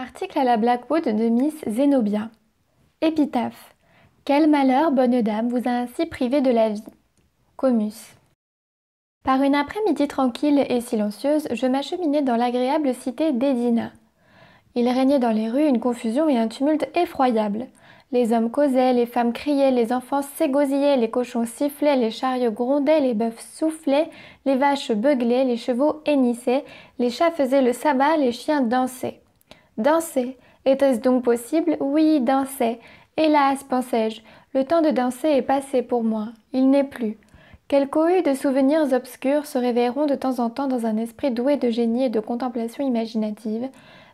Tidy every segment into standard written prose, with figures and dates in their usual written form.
Article à la Blackwood de Miss Zenobia. Épitaphe. Quel malheur, bonne dame, vous a ainsi privé de la vie. Comus. Par une après-midi tranquille et silencieuse, je m'acheminais dans l'agréable cité d'Edina. Il régnait dans les rues une confusion et un tumulte effroyables. Les hommes causaient, les femmes criaient, les enfants s'égosillaient, les cochons sifflaient, les chariots grondaient, les bœufs soufflaient, les vaches beuglaient, les chevaux hennissaient, les chats faisaient le sabbat, les chiens dansaient. Danser. Était-ce donc possible? Oui, danser. Hélas, pensais-je, le temps de danser est passé pour moi. Il n'est plus. Quelle cohue de souvenirs obscurs se réveilleront de temps en temps dans un esprit doué de génie et de contemplation imaginative,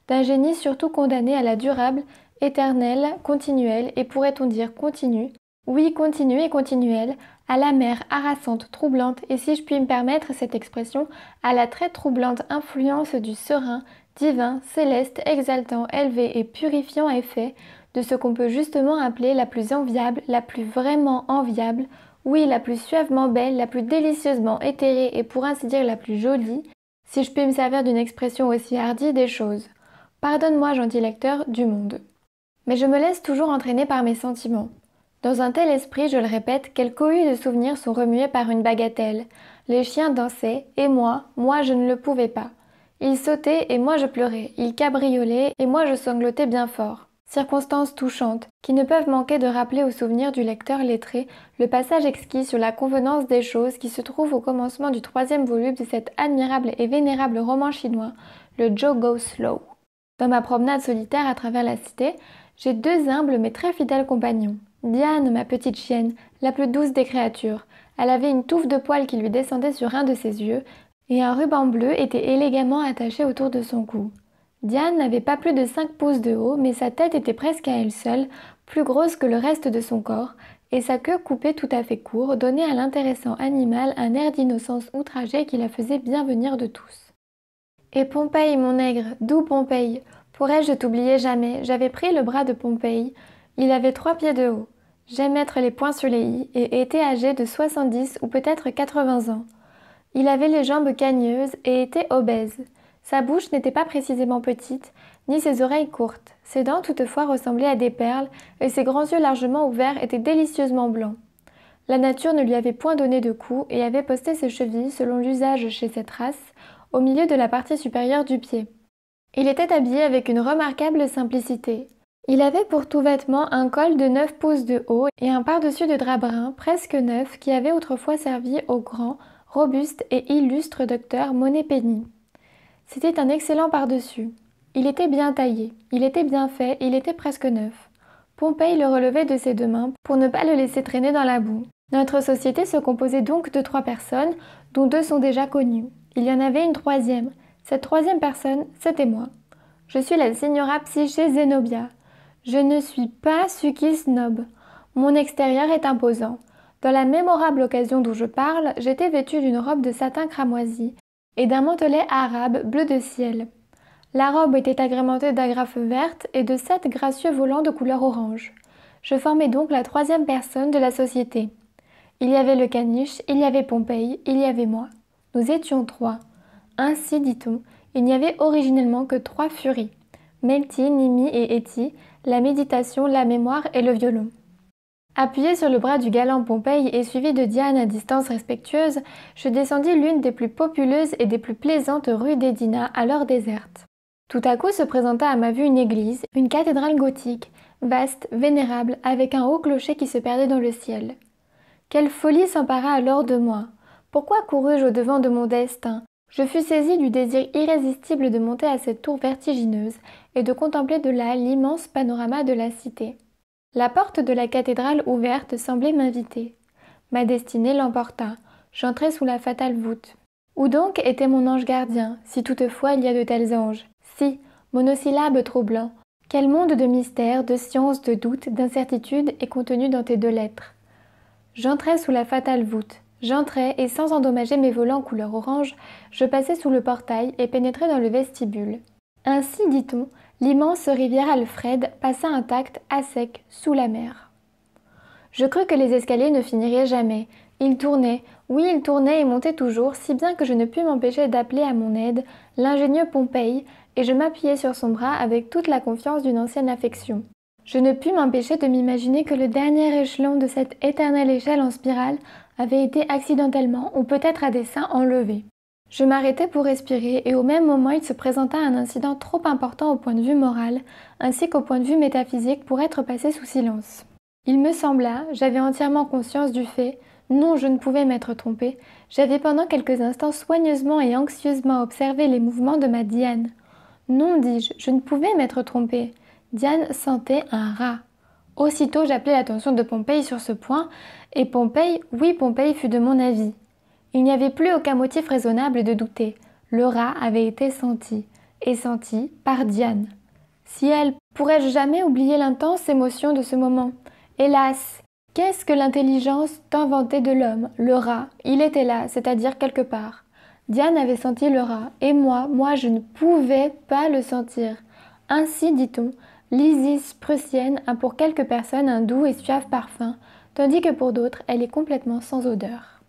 d'un génie surtout condamné à la durable, éternelle, continuelle, et pourrait-on dire continue, oui, continue et continuelle, à la mer harassante, troublante, et si je puis me permettre cette expression, à la très troublante influence du serein, divin, céleste, exaltant, élevé et purifiant effet de ce qu'on peut justement appeler la plus enviable, la plus vraiment enviable, oui, la plus suavement belle, la plus délicieusement éthérée et pour ainsi dire la plus jolie, si je puis me servir d'une expression aussi hardie des choses. Pardonne-moi, gentil lecteur du monde. Mais je me laisse toujours entraîner par mes sentiments. Dans un tel esprit, je le répète, quelles cohues de souvenirs sont remuées par une bagatelle. Les chiens dansaient, et moi, je ne le pouvais pas. Ils sautaient, et moi je pleurais. Ils cabriolaient, et moi je sanglotais bien fort. Circonstances touchantes, qui ne peuvent manquer de rappeler au souvenir du lecteur lettré le passage exquis sur la convenance des choses qui se trouve au commencement du 3e volume de cet admirable et vénérable roman chinois, le Joe Go Slow. Dans ma promenade solitaire à travers la cité, j'ai 2 humbles mais très fidèles compagnons. Diane, ma petite chienne, la plus douce des créatures. Elle avait une touffe de poils qui lui descendait sur un de ses yeux, et un ruban bleu était élégamment attaché autour de son cou. Diane n'avait pas plus de 5 pouces de haut, mais sa tête était presque à elle seule, plus grosse que le reste de son corps, et sa queue coupée tout à fait court donnait à l'intéressant animal un air d'innocence outragée qui la faisait bien venir de tous. Et Pompéi, mon nègre, d'où Pompéi? Pourrais-je t'oublier jamais? J'avais pris le bras de Pompéi. Il avait 3 pieds de haut. J'aime mettre les points sur les i et était âgé de 70 ou peut-être 80 ans. Il avait les jambes cagneuses et était obèse. Sa bouche n'était pas précisément petite, ni ses oreilles courtes. Ses dents toutefois ressemblaient à des perles et ses grands yeux largement ouverts étaient délicieusement blancs. La nature ne lui avait point donné de cou et avait posté ses chevilles, selon l'usage chez cette race, au milieu de la partie supérieure du pied. Il était habillé avec une remarquable simplicité. Il avait pour tout vêtement un col de 9 pouces de haut et un pardessus de drap brun, presque neuf, qui avait autrefois servi au grand, robuste et illustre docteur Moneypenny. C'était un excellent pardessus. Il était bien taillé, il était bien fait, il était presque neuf. Pompéi le relevait de ses 2 mains pour ne pas le laisser traîner dans la boue. Notre société se composait donc de 3 personnes, dont 2 sont déjà connues. Il y en avait une 3e. Cette 3e personne, c'était moi. Je suis la signora Psyché Zenobia. Je ne suis pas Suki Snob. Mon extérieur est imposant. Dans la mémorable occasion dont je parle, j'étais vêtue d'une robe de satin cramoisi et d'un mantelet arabe bleu de ciel. La robe était agrémentée d'agrafes vertes et de 7 gracieux volants de couleur orange. Je formais donc la 3e personne de la société. Il y avait le caniche, il y avait Pompéi, il y avait moi. Nous étions 3. Ainsi, dit-on, il n'y avait originellement que 3 furies. Melty, Nimi et Hetty, la méditation, la mémoire et le violon. Appuyé sur le bras du galant Pompéi et suivi de Diane à distance respectueuse, je descendis l'une des plus populeuses et des plus plaisantes rues d'Edina, alors déserte. Tout à coup se présenta à ma vue une église, une cathédrale gothique, vaste, vénérable, avec un haut clocher qui se perdait dans le ciel. Quelle folie s'empara alors de moi! Pourquoi courus-je au-devant de mon destin? Je fus saisie du désir irrésistible de monter à cette tour vertigineuse et de contempler de là l'immense panorama de la cité. La porte de la cathédrale ouverte semblait m'inviter. Ma destinée l'emporta. J'entrai sous la fatale voûte. Où donc était mon ange gardien, si toutefois il y a de tels anges? Si, monosyllabe troublant. Quel monde de mystères, de science, de doutes, d'incertitudes est contenu dans tes 2 lettres? J'entrai sous la fatale voûte. J'entrai, et sans endommager mes volants couleur orange, je passai sous le portail et pénétrai dans le vestibule. Ainsi, dit-on, l'immense rivière Alfred passa intacte, à sec, sous la mer. Je crus que les escaliers ne finiraient jamais. Ils tournaient, oui, ils tournaient et montaient toujours, si bien que je ne pus m'empêcher d'appeler à mon aide l'ingénieux Pompéi, et je m'appuyai sur son bras avec toute la confiance d'une ancienne affection. Je ne pus m'empêcher de m'imaginer que le dernier échelon de cette éternelle échelle en spirale avait été accidentellement ou peut-être à dessein enlevé. Je m'arrêtai pour respirer et au même moment il se présenta un incident trop important au point de vue moral ainsi qu'au point de vue métaphysique pour être passé sous silence. Il me sembla, j'avais entièrement conscience du fait, non je ne pouvais m'être trompée, j'avais pendant quelques instants soigneusement et anxieusement observé les mouvements de ma Diane. Non, dis-je, je ne pouvais m'être trompée. Diane sentait un rat. Aussitôt j'appelai l'attention de Pompéi sur ce point, et Pompéi fut de mon avis. Il n'y avait plus aucun motif raisonnable de douter. Le rat avait été senti, et senti par Diane. Si elle, pourrais-je jamais oublier l'intense émotion de ce moment? Hélas! Qu'est-ce que l'intelligence t'inventait de l'homme? Le rat, il était là, c'est-à-dire quelque part. Diane avait senti le rat, et moi, je ne pouvais pas le sentir. Ainsi, dit-on, l'Isis prussienne a pour quelques personnes un doux et suave parfum, tandis que pour d'autres, elle est complètement sans odeur.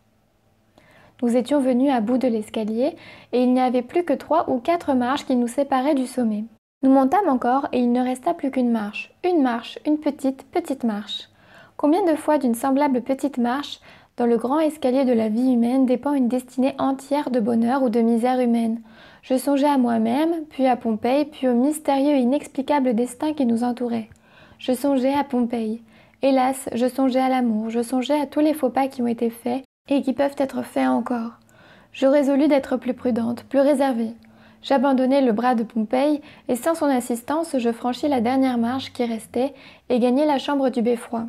Nous étions venus à bout de l'escalier, et il n'y avait plus que 3 ou 4 marches qui nous séparaient du sommet. Nous montâmes encore, et il ne resta plus qu'une marche, une petite marche. Combien de fois d'une semblable petite marche, dans le grand escalier de la vie humaine dépend une destinée entière de bonheur ou de misère humaine. Je songeais à moi-même, puis à Pompéi, puis au mystérieux et inexplicable destin qui nous entourait. Je songeais à Pompéi. Hélas, je songeais à l'amour, je songeais à tous les faux pas qui ont été faits et qui peuvent être faits encore. Je résolus d'être plus prudente, plus réservée. J'abandonnai le bras de Pompéi et sans son assistance, je franchis la dernière marche qui restait et gagnai la chambre du beffroi.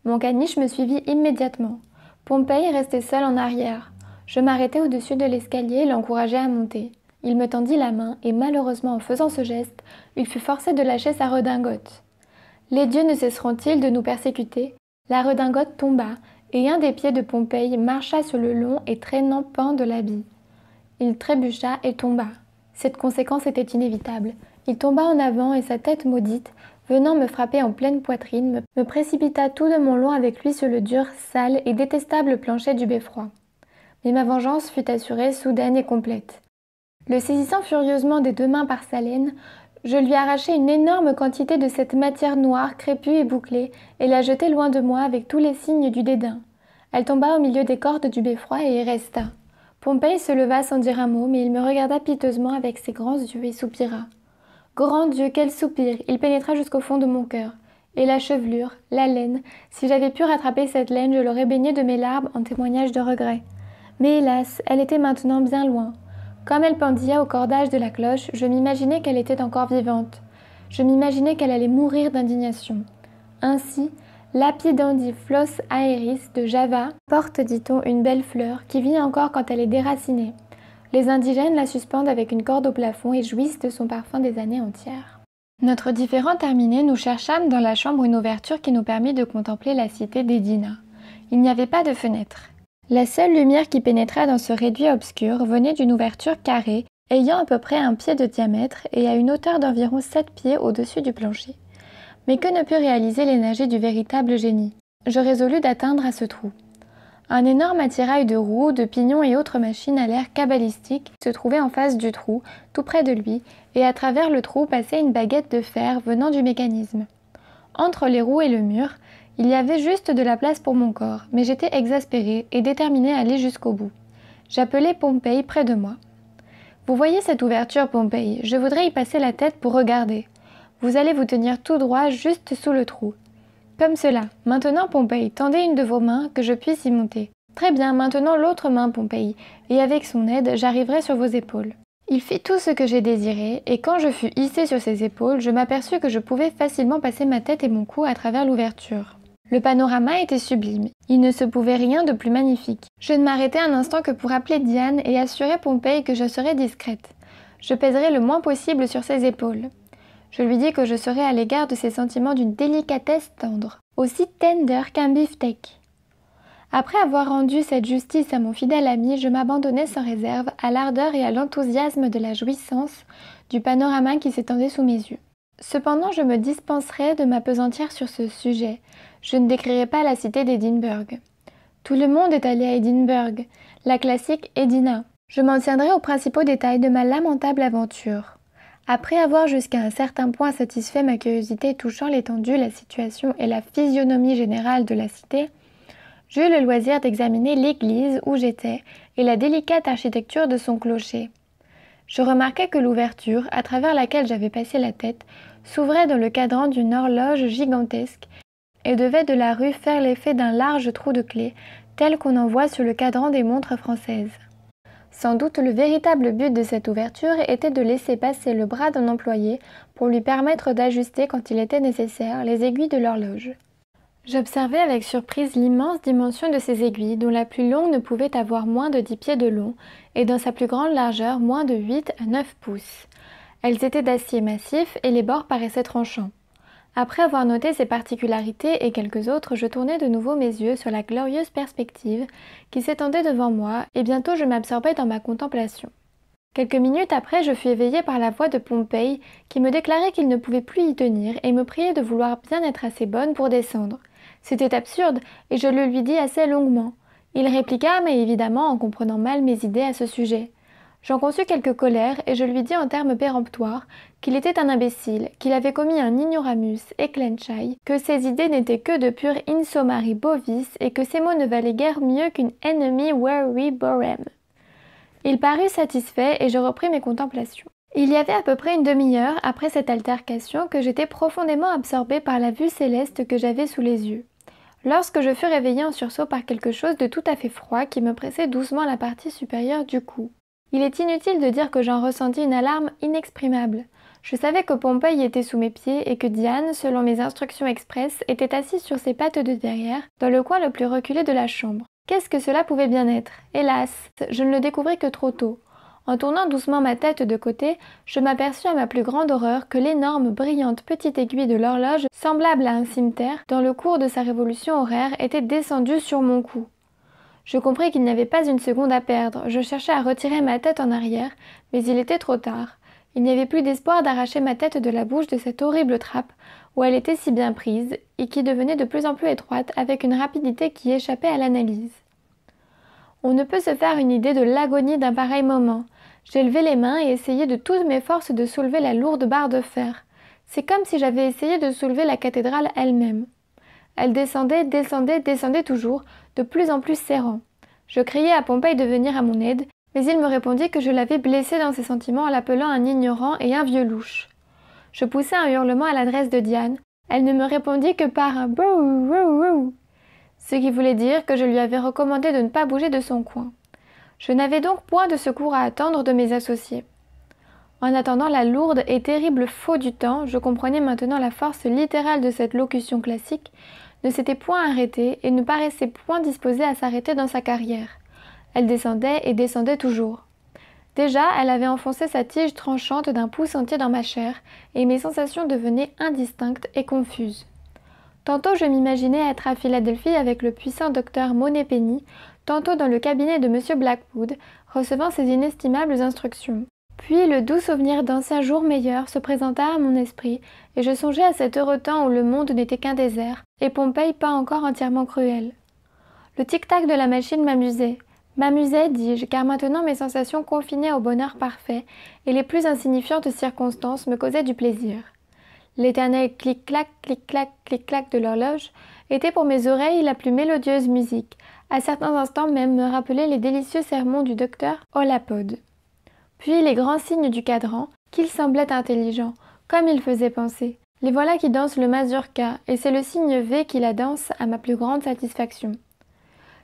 Mon caniche me suivit immédiatement. Pompéi restait seul en arrière. Je m'arrêtai au-dessus de l'escalier et l'encourageai à monter. Il me tendit la main et malheureusement en faisant ce geste, il fut forcé de lâcher sa redingote. Les dieux ne cesseront-ils de nous persécuter? La redingote tomba et un des pieds de Pompéi marcha sur le long et traînant pan de l'habit. Il trébucha et tomba. Cette conséquence était inévitable. Il tomba en avant et sa tête maudite, venant me frapper en pleine poitrine, me précipita tout de mon long avec lui sur le dur, sale et détestable plancher du beffroi. Mais ma vengeance fut assurée, soudaine et complète. Le saisissant furieusement des 2 mains par sa laine, je lui arrachai une énorme quantité de cette matière noire, crépue et bouclée, et la jetai loin de moi avec tous les signes du dédain. Elle tomba au milieu des cordes du beffroi et y resta. Pompéi se leva sans dire un mot, mais il me regarda piteusement avec ses grands yeux et soupira. Grand Dieu, quel soupir! Il pénétra jusqu'au fond de mon cœur. Et la chevelure, la laine, si j'avais pu rattraper cette laine, je l'aurais baignée de mes larmes en témoignage de regret. Mais hélas, elle était maintenant bien loin. Comme elle pendillait au cordage de la cloche, je m'imaginais qu'elle était encore vivante. Je m'imaginais qu'elle allait mourir d'indignation. Ainsi, Lapidandiflos aeris de Java porte, dit-on, une belle fleur qui vit encore quand elle est déracinée. Les indigènes la suspendent avec une corde au plafond et jouissent de son parfum des années entières. Notre différend terminé, nous cherchâmes dans la chambre une ouverture qui nous permit de contempler la cité d'Édina. Il n'y avait pas de fenêtre. La seule lumière qui pénétrait dans ce réduit obscur venait d'une ouverture carrée, ayant à peu près 1 pied de diamètre et à une hauteur d'environ 7 pieds au-dessus du plancher. Mais que ne put réaliser l'énergie du véritable génie? Je résolus d'atteindre à ce trou. Un énorme attirail de roues, de pignons et autres machines à l'air cabalistique se trouvait en face du trou, tout près de lui, et à travers le trou passait une baguette de fer venant du mécanisme. Entre les roues et le mur, il y avait juste de la place pour mon corps, mais j'étais exaspérée et déterminée à aller jusqu'au bout. J'appelai Pompéi près de moi. « Vous voyez cette ouverture, Pompéi, je voudrais y passer la tête pour regarder. Vous allez vous tenir tout droit juste sous le trou. Comme cela. Maintenant, Pompéi, tendez une de vos mains, que je puisse y monter. Très bien, maintenant l'autre main, Pompéi, et avec son aide, j'arriverai sur vos épaules. » Il fit tout ce que j'ai désiré, et quand je fus hissée sur ses épaules, je m'aperçus que je pouvais facilement passer ma tête et mon cou à travers l'ouverture. Le panorama était sublime. Il ne se pouvait rien de plus magnifique. Je ne m'arrêtai un instant que pour appeler Diane et assurer Pompéi que je serais discrète. Je pèserais le moins possible sur ses épaules. Je lui dis que je serais à l'égard de ses sentiments d'une délicatesse tendre, aussi tender qu'un beefsteak. Après avoir rendu cette justice à mon fidèle ami, je m'abandonnai sans réserve à l'ardeur et à l'enthousiasme de la jouissance du panorama qui s'étendait sous mes yeux. Cependant, je me dispenserai de m'appesantir sur ce sujet. Je ne décrirai pas la cité d'Édimbourg. Tout le monde est allé à Édimbourg, la classique Édina. Je m'en tiendrai aux principaux détails de ma lamentable aventure. Après avoir jusqu'à un certain point satisfait ma curiosité touchant l'étendue, la situation et la physionomie générale de la cité, j'eus le loisir d'examiner l'église où j'étais et la délicate architecture de son clocher. Je remarquai que l'ouverture, à travers laquelle j'avais passé la tête, s'ouvrait dans le cadran d'une horloge gigantesque et devait de la rue faire l'effet d'un large trou de clé, tel qu'on en voit sur le cadran des montres françaises. Sans doute le véritable but de cette ouverture était de laisser passer le bras d'un employé pour lui permettre d'ajuster quand il était nécessaire les aiguilles de l'horloge. J'observai avec surprise l'immense dimension de ces aiguilles, dont la plus longue ne pouvait avoir moins de 10 pieds de long et dans sa plus grande largeur moins de 8 à 9 pouces. Elles étaient d'acier massif et les bords paraissaient tranchants. Après avoir noté ces particularités et quelques autres, je tournai de nouveau mes yeux sur la glorieuse perspective qui s'étendait devant moi et bientôt je m'absorbais dans ma contemplation. Quelques minutes après, je fus éveillée par la voix de Pompey qui me déclarait qu'il ne pouvait plus y tenir et me priait de vouloir bien être assez bonne pour descendre. C'était absurde et je le lui dis assez longuement. Il répliqua, mais évidemment en comprenant mal mes idées à ce sujet. J'en conçus quelque colère et je lui dis en termes péremptoires qu'il était un imbécile, qu'il avait commis un ignoramus eclenchai, que ses idées n'étaient que de pure insomari bovis et que ces mots ne valaient guère mieux qu'une enemy weary borem. Il parut satisfait et je repris mes contemplations. Il y avait à peu près une demi-heure après cette altercation que j'étais profondément absorbée par la vue céleste que j'avais sous les yeux. Lorsque je fus réveillée en sursaut par quelque chose de tout à fait froid qui me pressait doucement la partie supérieure du cou. Il est inutile de dire que j'en ressentis une alarme inexprimable. Je savais que Pompey était sous mes pieds et que Diane, selon mes instructions expresses, était assise sur ses pattes de derrière, dans le coin le plus reculé de la chambre. Qu'est-ce que cela pouvait bien être? Hélas, je ne le découvris que trop tôt. En tournant doucement ma tête de côté, je m'aperçus à ma plus grande horreur que l'énorme, brillante petite aiguille de l'horloge, semblable à un cimeterre, dans le cours de sa révolution horaire, était descendue sur mon cou. Je compris qu'il n'y avait pas une seconde à perdre. Je cherchais à retirer ma tête en arrière, mais il était trop tard. Il n'y avait plus d'espoir d'arracher ma tête de la bouche de cette horrible trappe, où elle était si bien prise, et qui devenait de plus en plus étroite avec une rapidité qui échappait à l'analyse. On ne peut se faire une idée de l'agonie d'un pareil moment. J'ai levé les mains et essayé de toutes mes forces de soulever la lourde barre de fer. C'est comme si j'avais essayé de soulever la cathédrale elle-même. Elle descendait, descendait, descendait toujours, de plus en plus serrant. Je criai à Pompey de venir à mon aide, mais il me répondit que je l'avais blessé dans ses sentiments en l'appelant un ignorant et un vieux louche. Je poussai un hurlement à l'adresse de Diane. Elle ne me répondit que par un « bouh, bouh, bouh », ce qui voulait dire que je lui avais recommandé de ne pas bouger de son coin. Je n'avais donc point de secours à attendre de mes associés. En attendant la lourde et terrible faux du temps, je comprenais maintenant la force littérale de cette locution classique, ne s'était point arrêtée et ne paraissait point disposée à s'arrêter dans sa carrière. Elle descendait et descendait toujours. Déjà, elle avait enfoncé sa tige tranchante d'un pouce entier dans ma chair, et mes sensations devenaient indistinctes et confuses. Tantôt je m'imaginais être à Philadelphie avec le puissant docteur Moneypenny, tantôt dans le cabinet de M. Blackwood, recevant ses inestimables instructions. Puis le doux souvenir d'anciens jours meilleurs se présenta à mon esprit, et je songeais à cet heureux temps où le monde n'était qu'un désert, et Pompey pas encore entièrement cruel. Le tic-tac de la machine m'amusait. M'amusait, dis-je, car maintenant mes sensations confinaient au bonheur parfait, et les plus insignifiantes circonstances me causaient du plaisir. L'éternel clic-clac, clic-clac, clic-clac de l'horloge était pour mes oreilles la plus mélodieuse musique, à certains instants même me rappelait les délicieux sermons du docteur Holapode. Puis les grands signes du cadran, qu'il semblait intelligent, comme il faisait penser. Les voilà qui dansent le mazurka, et c'est le signe V qui la danse à ma plus grande satisfaction.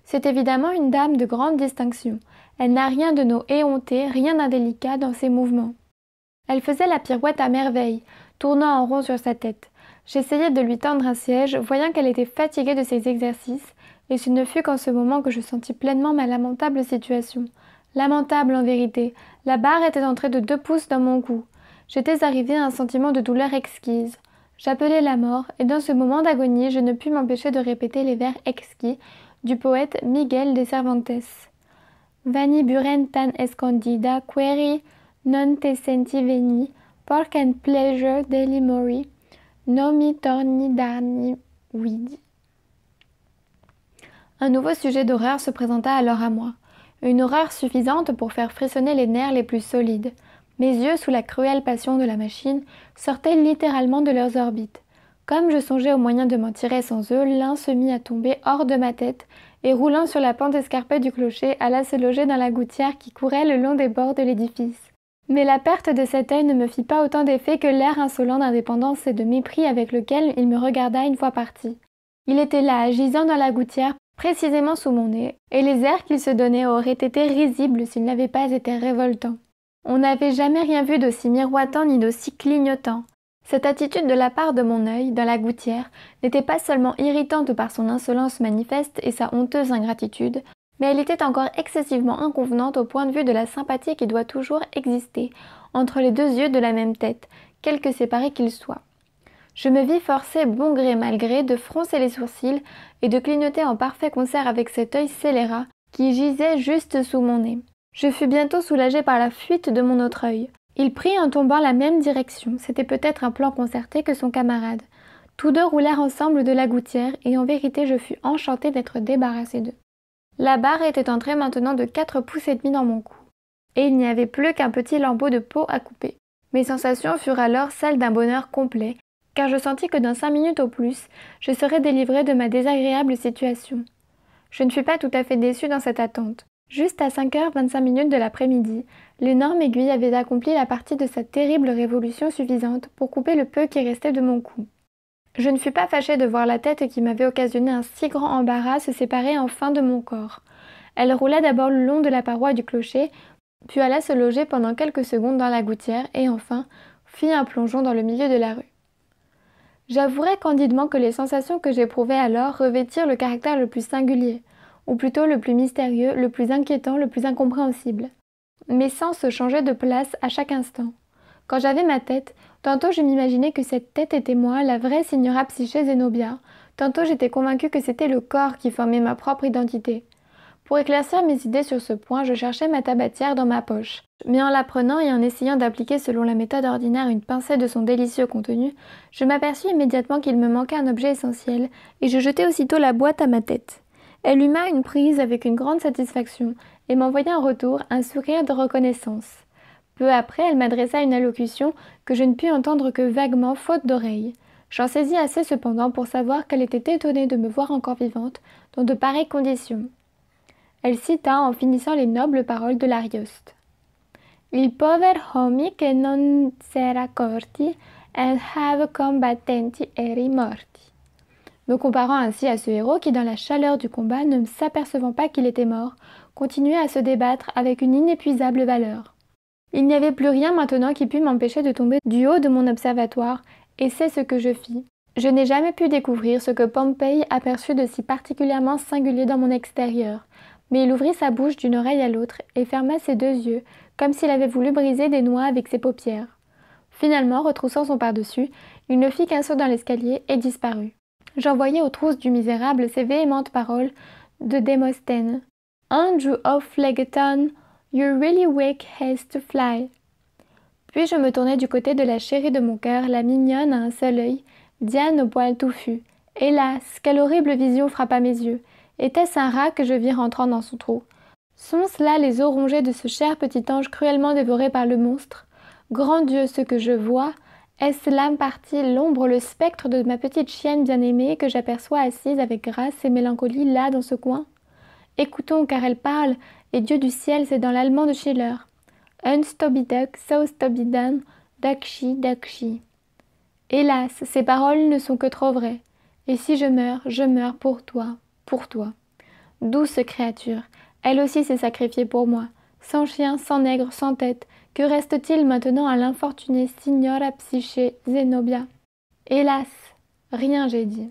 C'est évidemment une dame de grande distinction. Elle n'a rien de nos éhontés, rien d'indélicat dans ses mouvements. Elle faisait la pirouette à merveille, tournant en rond sur sa tête. J'essayai de lui tendre un siège, voyant qu'elle était fatiguée de ses exercices, et ce ne fut qu'en ce moment que je sentis pleinement ma lamentable situation. Lamentable en vérité. La barre était entrée de 2 pouces dans mon cou. J'étais arrivée à un sentiment de douleur exquise. J'appelai la mort, et dans ce moment d'agonie, je ne pus m'empêcher de répéter les vers exquis du poète Miguel de Cervantes. Vani buren tan escondida, queri non te senti veni, porc and pleasure deli mori, nomi torni darni vidi. Un nouveau sujet d'horreur se présenta alors à moi. Une horreur suffisante pour faire frissonner les nerfs les plus solides. Mes yeux, sous la cruelle passion de la machine, sortaient littéralement de leurs orbites. Comme je songeais au moyen de m'en tirer sans eux, l'un se mit à tomber hors de ma tête et, roulant sur la pente escarpée du clocher, alla se loger dans la gouttière qui courait le long des bords de l'édifice. Mais la perte de cet œil ne me fit pas autant d'effet que l'air insolent d'indépendance et de mépris avec lequel il me regarda une fois parti. Il était là, gisant dans la gouttière, précisément sous mon nez, et les airs qu'il se donnait auraient été risibles s'ils n'avaient pas été révoltants. On n'avait jamais rien vu d'aussi miroitant ni d'aussi clignotant. Cette attitude de la part de mon œil, dans la gouttière, n'était pas seulement irritante par son insolence manifeste et sa honteuse ingratitude, mais elle était encore excessivement inconvenante au point de vue de la sympathie qui doit toujours exister entre les deux yeux de la même tête, quelque séparés qu'ils soient. Je me vis forcée, bon gré mal gré, de froncer les sourcils et de clignoter en parfait concert avec cet œil scélérat qui gisait juste sous mon nez. Je fus bientôt soulagée par la fuite de mon autre œil. Il prit en tombant la même direction, c'était peut-être un plan concerté que son camarade. Tous deux roulèrent ensemble de la gouttière et en vérité je fus enchantée d'être débarrassée d'eux. La barre était entrée maintenant de 4 pouces et demi dans mon cou, et il n'y avait plus qu'un petit lambeau de peau à couper. Mes sensations furent alors celles d'un bonheur complet, car je sentis que dans 5 minutes au plus, je serais délivrée de ma désagréable situation. Je ne fus pas tout à fait déçue dans cette attente. Juste à 5h25 de l'après-midi, l'énorme aiguille avait accompli la partie de sa terrible révolution suffisante pour couper le peu qui restait de mon cou. Je ne fus pas fâchée de voir la tête qui m'avait occasionné un si grand embarras se séparer enfin de mon corps. Elle roula d'abord le long de la paroi du clocher, puis alla se loger pendant quelques secondes dans la gouttière et enfin fit un plongeon dans le milieu de la rue. J'avouerai candidement que les sensations que j'éprouvais alors revêtirent le caractère le plus singulier, ou plutôt le plus mystérieux, le plus inquiétant, le plus incompréhensible. Mes sens se changeaient de place à chaque instant. Quand j'avais ma tête, tantôt je m'imaginais que cette tête était moi, la vraie Signora Psyché Zenobia, tantôt j'étais convaincue que c'était le corps qui formait ma propre identité. Pour éclaircir mes idées sur ce point, je cherchais ma tabatière dans ma poche. Mais en la prenant et en essayant d'appliquer selon la méthode ordinaire une pincée de son délicieux contenu, je m'aperçus immédiatement qu'il me manquait un objet essentiel, et je jetai aussitôt la boîte à ma tête. Elle huma une prise avec une grande satisfaction, et m'envoya en retour un sourire de reconnaissance. Peu après, elle m'adressa une allocution que je ne pus entendre que vaguement, faute d'oreille. J'en saisis assez cependant pour savoir qu'elle était étonnée de me voir encore vivante dans de pareilles conditions. Elle cita en finissant les nobles paroles de l'Arioste. Il pover homi che non s'era accorti and have combattenti eri morti. Me comparant ainsi à ce héros qui, dans la chaleur du combat, ne s'apercevant pas qu'il était mort, continuait à se débattre avec une inépuisable valeur. Il n'y avait plus rien maintenant qui pût m'empêcher de tomber du haut de mon observatoire, et c'est ce que je fis. Je n'ai jamais pu découvrir ce que Pompey aperçut de si particulièrement singulier dans mon extérieur, mais il ouvrit sa bouche d'une oreille à l'autre et ferma ses deux yeux, comme s'il avait voulu briser des noix avec ses paupières. Finalement, retroussant son pardessus, il ne fit qu'un saut dans l'escalier et disparut. J'envoyai aux trousses du misérable ces véhémentes paroles de Démosthène. « Andrew of Phlegethon, you really wake haste to fly. » Puis je me tournai du côté de la chérie de mon cœur, la mignonne à un seul œil, Diane au poil touffu. Hélas, quelle horrible vision frappa mes yeux. Était-ce un rat que je vis rentrant dans son trou? Sont-ce là les os rongés de ce cher petit ange cruellement dévoré par le monstre? Grand Dieu, ce que je vois, est-ce l'âme partie, l'ombre, le spectre de ma petite chienne bien-aimée que j'aperçois assise avec grâce et mélancolie là dans ce coin? Écoutons, car elle parle, et Dieu du ciel, c'est dans l'allemand de Schiller. Unstobiduck, saustobidan, dakshi, dakshi. Hélas, ces paroles ne sont que trop vraies. Et si je meurs pour toi, pour toi. Douce créature, elle aussi s'est sacrifiée pour moi. Sans chien, sans nègre, sans tête, que reste-t-il maintenant à l'infortunée Signora Psyché Zenobia? Hélas, rien j'ai dit.